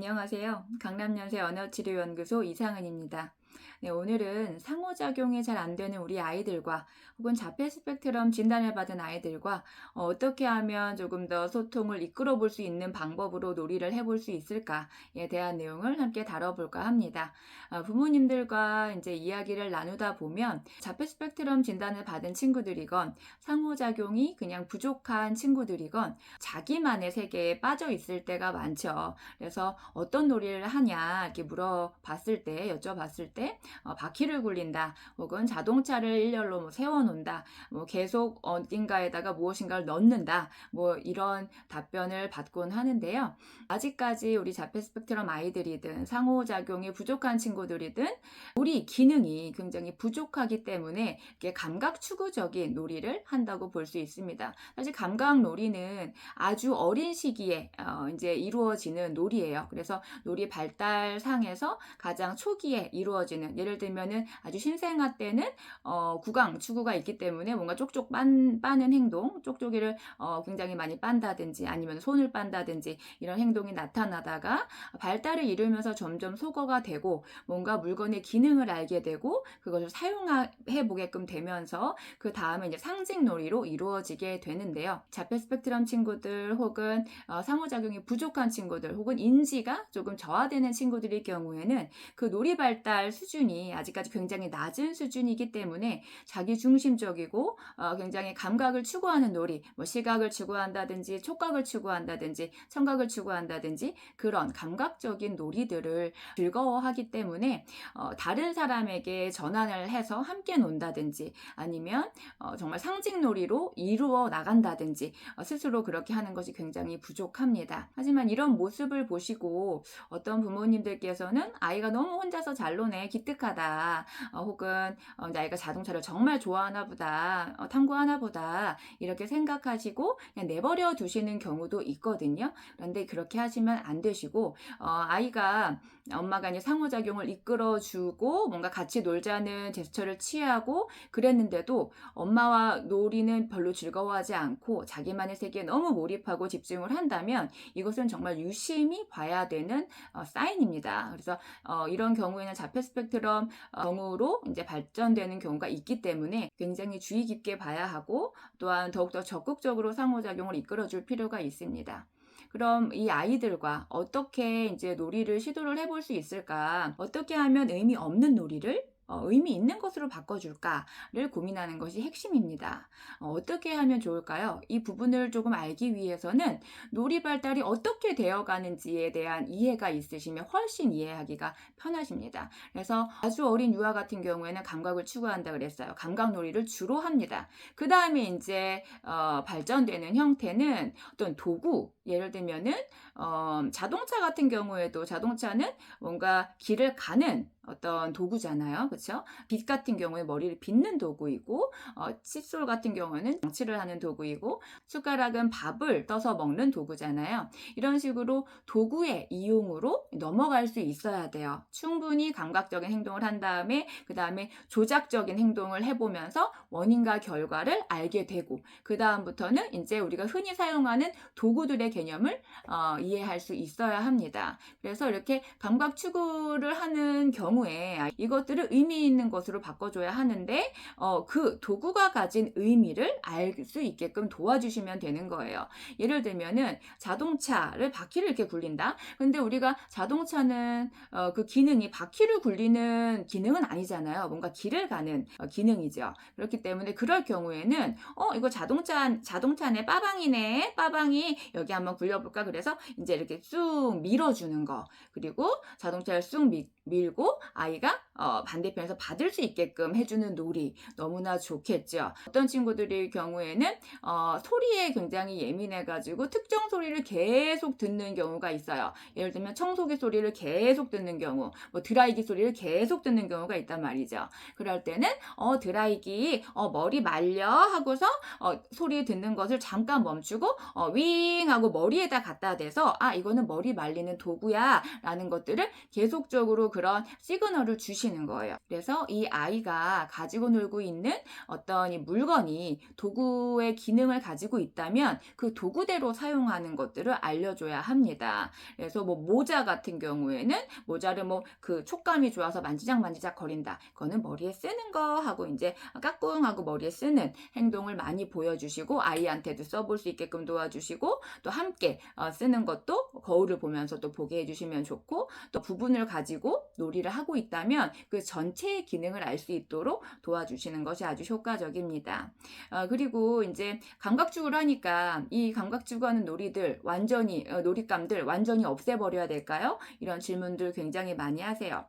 안녕하세요. 강남연세 언어치료연구소 이상은입니다. 네, 오늘은 상호작용이 잘 안 되는 우리 아이들과 혹은 자폐 스펙트럼 진단을 받은 아이들과 어떻게 하면 조금 더 소통을 이끌어 볼 수 있는 방법으로 놀이를 해볼 수 있을까에 대한 내용을 함께 다뤄볼까 합니다. 부모님들과 이제 이야기를 나누다 보면 자폐 스펙트럼 진단을 받은 친구들이건 상호작용이 그냥 부족한 친구들이건 자기만의 세계에 빠져 있을 때가 많죠. 그래서 어떤 놀이를 하냐 이렇게 여쭤봤을 때 바퀴를 굴린다, 혹은 자동차를 일렬로 세워놓는다, 계속 어딘가에다가 무엇인가를 넣는다, 이런 답변을 받곤 하는데요. 아직까지 우리 자폐 스펙트럼 아이들이든 상호작용이 부족한 친구들이든 우리 기능이 굉장히 부족하기 때문에 이렇게 감각 추구적인 놀이를 한다고 볼 수 있습니다. 사실 감각 놀이는 아주 어린 시기에 이제 이루어지는 놀이예요. 그래서 놀이 발달상에서 가장 초기에 이루어지는, 예를 들면은 아주 신생아 때는 구강 추구가 있기 때문에 뭔가 쪽쪽 빠는 행동, 쪽쪽이를 굉장히 많이 빤다든지 아니면 손을 빤다든지 이런 행동이 나타나다가 발달을 이루면서 점점 소거가 되고 뭔가 물건의 기능을 알게 되고 그것을 사용해 보게끔 되면서 그 다음에 이제 상징 놀이로 이루어지게 되는데요. 자폐 스펙트럼 친구들 혹은 상호작용이 부족한 친구들 혹은 인지가 조금 저하되는 친구들의 경우에는 그 놀이 발달 수준이 아직까지 굉장히 낮은 수준이기 때문에 자기 중심적이고 굉장히 감각을 추구하는 놀이, 시각을 추구한다든지 촉각을 추구한다든지 청각을 추구한다든지 그런 감각적인 놀이들을 즐거워하기 때문에 다른 사람에게 전환을 해서 함께 논다든지 아니면 정말 상징 놀이로 이루어 나간다든지 스스로 그렇게 하는 것이 굉장히 부족합니다. 하지만 이런 모습을 보시고 어떤 부모님들께서는 아이가 너무 혼자서 잘 노네, 기특하다, 혹은 아이가 자동차를 정말 좋아하나 보다, 탐구하나 보다 이렇게 생각하시고 그냥 내버려 두시는 경우도 있거든요. 그런데 그렇게 하시면 안 되시고 엄마가 이제 상호작용을 이끌어주고 뭔가 같이 놀자는 제스처를 취하고 그랬는데도 엄마와 놀이는 별로 즐거워하지 않고 자기만의 세계에 너무 몰입하고 집중을 한다면 이것은 정말 유심히 봐야 되는 사인입니다. 그래서 이런 경우에는 자폐 스펙트럼 경우로 이제 발전되는 경우가 있기 때문에 굉장히 주의 깊게 봐야 하고 또한 더욱더 적극적으로 상호작용을 이끌어줄 필요가 있습니다. 그럼 이 아이들과 어떻게 이제 놀이를 시도를 해볼 수 있을까? 어떻게 하면 의미 없는 놀이를 의미 있는 것으로 바꿔줄까를 고민하는 것이 핵심입니다. 어떻게 하면 좋을까요? 이 부분을 조금 알기 위해서는 놀이 발달이 어떻게 되어가는지에 대한 이해가 있으시면 훨씬 이해하기가 편하십니다. 그래서 아주 어린 유아 같은 경우에는 감각을 추구한다 그랬어요. 감각 놀이를 주로 합니다. 그 다음에 이제 발전되는 형태는 어떤 도구, 예를 들면은 자동차 같은 경우에도 자동차는 뭔가 길을 가는 어떤 도구잖아요. 그렇죠? 빗 같은 경우에 머리를 빗는 도구이고 칫솔 같은 경우는 장치를 하는 도구이고 숟가락은 밥을 떠서 먹는 도구잖아요. 이런 식으로 도구의 이용으로 넘어갈 수 있어야 돼요. 충분히 감각적인 행동을 한 다음에 그 다음에 조작적인 행동을 해보면서 원인과 결과를 알게 되고 그 다음부터는 이제 우리가 흔히 사용하는 도구들의 개념을 이해할 수 있어야 합니다. 그래서 이렇게 감각 추구를 하는 경우에 이것들을 의미 있는 것으로 바꿔줘야 하는데 그 도구가 가진 의미를 알 수 있게끔 도와주시면 되는 거예요. 예를 들면은 자동차를 바퀴를 이렇게 굴린다. 근데 우리가 자동차는 그 기능이 바퀴를 굴리는 기능은 아니잖아요. 뭔가 길을 가는 기능이죠. 그렇기 때문에 그럴 경우에는 이거 자동차네, 빠방이네, 빠방이 여기 한번 굴려볼까? 그래서 이제 이렇게 쑥 밀어주는 거, 그리고 자동차를 쑥 밀고 아이가 반대편에서 받을 수 있게끔 해주는 놀이 너무나 좋겠죠. 어떤 친구들의 경우에는 소리에 굉장히 예민해가지고 특정 소리를 계속 듣는 경우가 있어요. 예를 들면 청소기 소리를 계속 듣는 경우, 드라이기 소리를 계속 듣는 경우가 있단 말이죠. 그럴 때는 드라이기 머리 말려 하고서 소리 듣는 것을 잠깐 멈추고 윙 하고 머리에다 갖다 대서 이거는 머리 말리는 도구야 라는 것들을 계속적으로 그런 시그널을 주시는 도와주시는 거예요. 그래서 이 아이가 가지고 놀고 있는 어떤 이 물건이 도구의 기능을 가지고 있다면 그 도구대로 사용하는 것들을 알려줘야 합니다. 그래서 뭐 모자 같은 경우에는 모자를 뭐 그 촉감이 좋아서 만지작 거린다. 그거는 머리에 쓰는 거 하고 이제 까꿍하고 머리에 쓰는 행동을 많이 보여주시고 아이한테도 써볼 수 있게끔 도와주시고 또 함께 쓰는 것도 거울을 보면서 또 보게 해주시면 좋고 또 부분을 가지고 놀이를 하고 있다면 그 전체의 기능을 알 수 있도록 도와주시는 것이 아주 효과적입니다. 그리고 이제 감각주구를 하니까 이 감각주구 하는 놀이들 완전히 놀잇감들 완전히 없애버려야 될까요? 이런 질문들 굉장히 많이 하세요.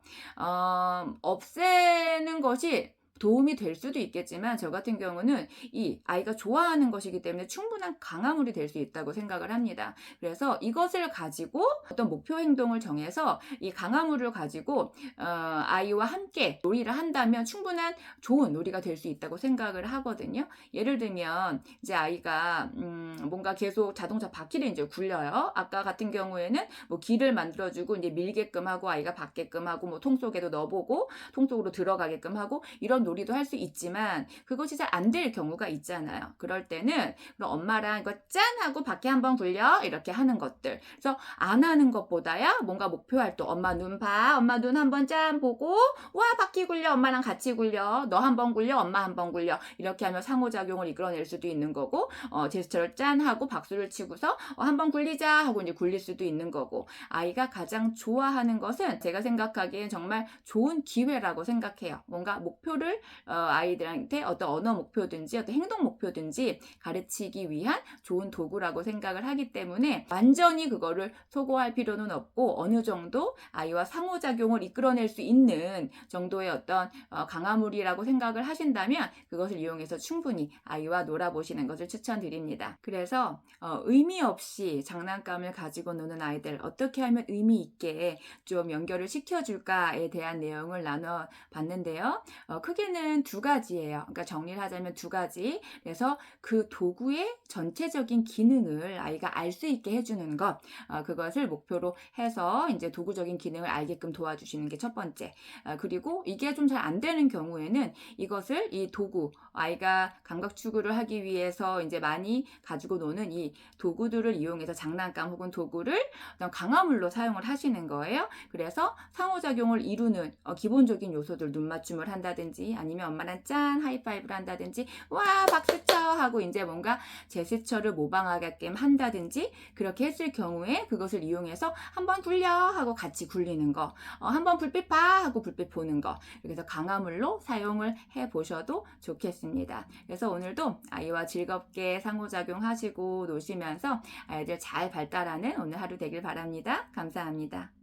없애는 것이 도움이 될 수도 있겠지만 저 같은 경우는 이 아이가 좋아하는 것이기 때문에 충분한 강화물이 될 수 있다고 생각을 합니다. 그래서 이것을 가지고 어떤 목표 행동을 정해서 이 강화물을 가지고 아이와 함께 놀이를 한다면 충분한 좋은 놀이가 될 수 있다고 생각을 하거든요. 예를 들면 이제 아이가 뭔가 계속 자동차 바퀴를 이제 굴려요. 아까 같은 경우에는 뭐 길을 만들어주고 이제 밀게끔 하고 아이가 받게끔 하고 뭐 통 속에도 넣어보고 통 속으로 들어가게끔 하고 이런 놀이도 할 수 있지만 그것이 잘 안 될 경우가 있잖아요. 그럴 때는 그럼 엄마랑 이거 짠 하고 바퀴 한번 굴려 이렇게 하는 것들. 그래서 안 하는 것보다야 뭔가 목표 활동. 엄마 눈 봐. 엄마 눈 한번 짠 보고 와 바퀴 굴려. 엄마랑 같이 굴려. 너 한번 굴려. 엄마 한번 굴려. 이렇게 하면 상호작용을 이끌어낼 수도 있는 거고 제스처를 짠 하고 박수를 치고서 한번 굴리자 하고 이제 굴릴 수도 있는 거고 아이가 가장 좋아하는 것은 제가 생각하기엔 정말 좋은 기회라고 생각해요. 뭔가 목표를 아이들한테 어떤 언어 목표든지 어떤 행동 목표든지 가르치기 위한 좋은 도구라고 생각을 하기 때문에 완전히 그거를 소거할 필요는 없고 어느 정도 아이와 상호작용을 이끌어낼 수 있는 정도의 어떤 강화물이라고 생각을 하신다면 그것을 이용해서 충분히 아이와 놀아보시는 것을 추천드립니다. 그래서 의미 없이 장난감을 가지고 노는 아이들 어떻게 하면 의미 있게 좀 연결을 시켜줄까에 대한 내용을 나눠봤는데요. 크게는 두 가지예요. 그러니까 정리를 하자면 두 가지. 그래서 그 도구의 전체적인 기능을 아이가 알 수 있게 해주는 것, 그것을 목표로 해서 이제 도구적인 기능을 알게끔 도와주시는 게 첫 번째. 그리고 이게 좀 잘 안 되는 경우에는 이것을 이 도구, 아이가 감각추구를 하기 위해서 이제 많이 가지고 노는 이 도구들을 이용해서 장난감 혹은 도구를 어떤 강화물로 사용을 하시는 거예요. 그래서 상호작용을 이루는 기본적인 요소들 눈맞춤을 한다든지 아니면 엄마랑 짠 하이파이브를 한다든지 와 박수쳐 하고 이제 뭔가 제스처를 모방하게끔 한다든지 그렇게 했을 경우에 그것을 이용해서 한번 굴려 하고 같이 굴리는 거 한번 불빛 봐 하고 불빛 보는 거 그래서 강화물로 사용을 해 보셔도 좋겠습니다. 그래서 오늘도 아이와 즐겁게 상호작용하시고 노시면서 아이들 잘 발달하는 오늘 하루 되길 바랍니다. 감사합니다.